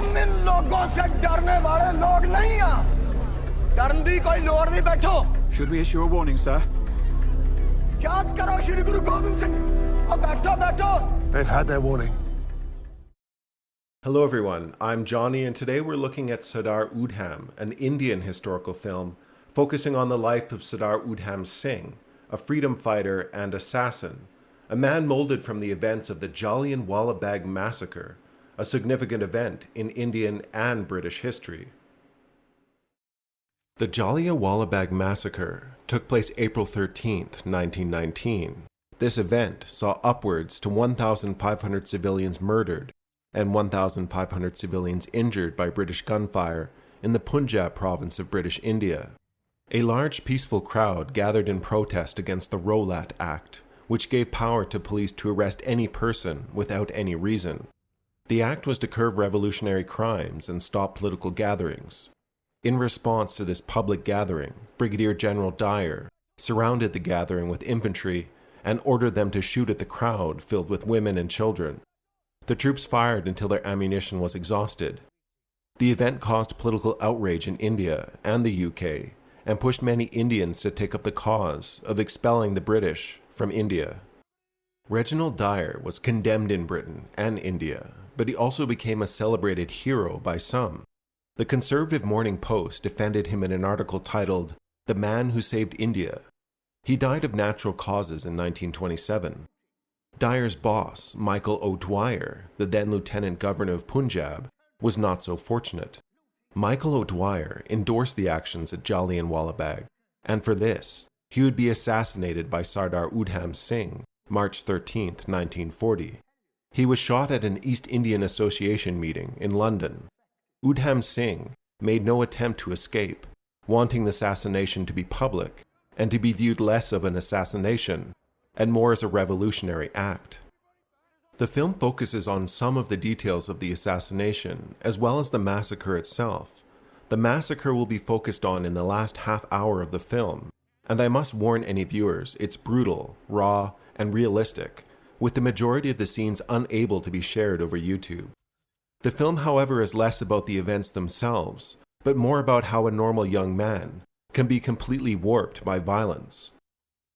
हम इन लोगों से डरने वाले लोग नहीं हैं। डरन दी कोई लोड़ नहीं, बैठो। Should we issue a warning, sir? याद करो श्री गुरु गोबिंद सिंह। अब बैठो बैठो। They've had their warning. Hello everyone, I'm Johnny and today we're looking at Sardar Udham, an Indian historical film focusing on the life of Sardar Udham Singh, a freedom fighter and assassin, a man molded from the events of the Jallianwala Bagh massacre, a significant event in Indian and British history. The Jallianwala Bagh massacre took place April 13, 1919. This event saw upwards to 1,500 civilians murdered and 1,500 civilians injured by British gunfire in the Punjab province of British India. A large peaceful crowd gathered in protest against the Rowlatt Act, which gave power to police to arrest any person without any reason. The act was to curb revolutionary crimes and stop political gatherings. In response to this public gathering, Brigadier General Dyer surrounded the gathering with infantry and ordered them to shoot at the crowd filled with women and children. The troops fired until their ammunition was exhausted. The event caused political outrage in India and the UK and pushed many Indians to take up the cause of expelling the British from India. Reginald Dyer was condemned in Britain and India, but he also became a celebrated hero by some. The conservative Morning Post defended him in an article titled, "The Man Who Saved India." He died of natural causes in 1927. Dyer's boss, Michael O'Dwyer, the then Lieutenant Governor of Punjab, was not so fortunate. Michael O'Dwyer endorsed the actions at Jallianwala Bagh, and for this, he would be assassinated by Sardar Udham Singh, March 13, 1940. He was shot at an East Indian Association meeting in London. Udham Singh made no attempt to escape, wanting the assassination to be public and to be viewed less of an assassination and more as a revolutionary act. The film focuses on some of the details of the assassination, as well as the massacre itself. The massacre will be focused on in the last half hour of the film, and I must warn any viewers, it's brutal, raw, and realistic, with the majority of the scenes unable to be shared over YouTube. The film, however, is less about the events themselves, but more about how a normal young man can be completely warped by violence.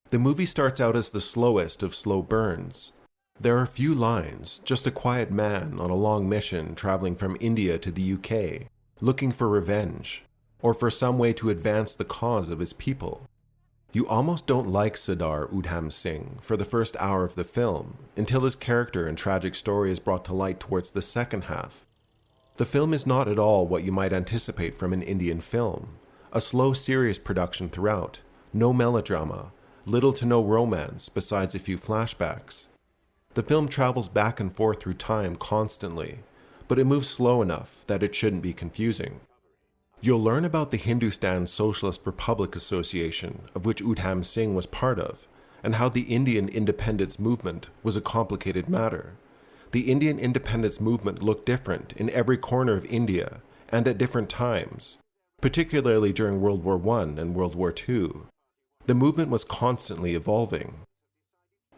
The movie starts out as the slowest of slow burns. There are few lines, just a quiet man on a long mission traveling from India to the UK, looking for revenge, or for some way to advance the cause of his people. You almost don't like Sardar Udham Singh for the first hour of the film, until his character and tragic story is brought to light towards the second half. The film is not at all what you might anticipate from an Indian film. A slow, serious production throughout, no melodrama, little to no romance besides a few flashbacks. The film travels back and forth through time constantly, but it moves slow enough that it shouldn't be confusing. You'll learn about the Hindustan Socialist Republic Association, of which Udham Singh was part of, and how the Indian independence movement was a complicated matter. The Indian independence movement looked different in every corner of India and at different times, particularly during World War I and World War II. The movement was constantly evolving.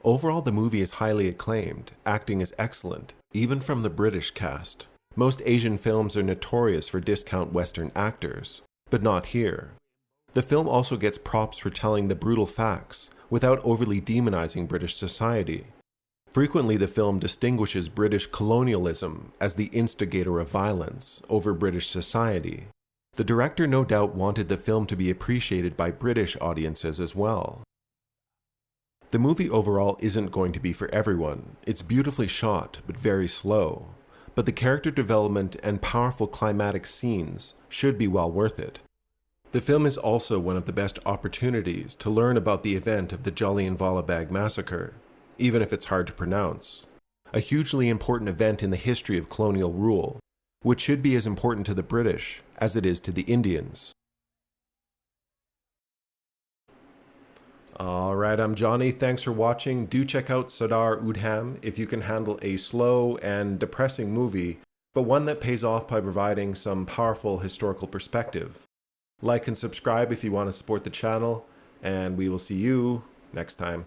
Overall, the movie is highly acclaimed, acting is excellent, even from the British cast. Most Asian films are notorious for discount Western actors, but not here. The film also gets props for telling the brutal facts without overly demonizing British society. Frequently, the film distinguishes British colonialism as the instigator of violence over British society. The director no doubt wanted the film to be appreciated by British audiences as well. The movie overall isn't going to be for everyone. It's beautifully shot, but very slow. But the character development and powerful climatic scenes should be well worth it. The film is also one of the best opportunities to learn about the event of the Jallianwala Bagh massacre, even if it's hard to pronounce. A hugely important event in the history of colonial rule, which should be as important to the British as it is to the Indians. Alright, I'm Johnny. Thanks for watching. Do check out Sardar Udham if you can handle a slow and depressing movie, but one that pays off by providing some powerful historical perspective. Like and subscribe if you want to support the channel, and we will see you next time.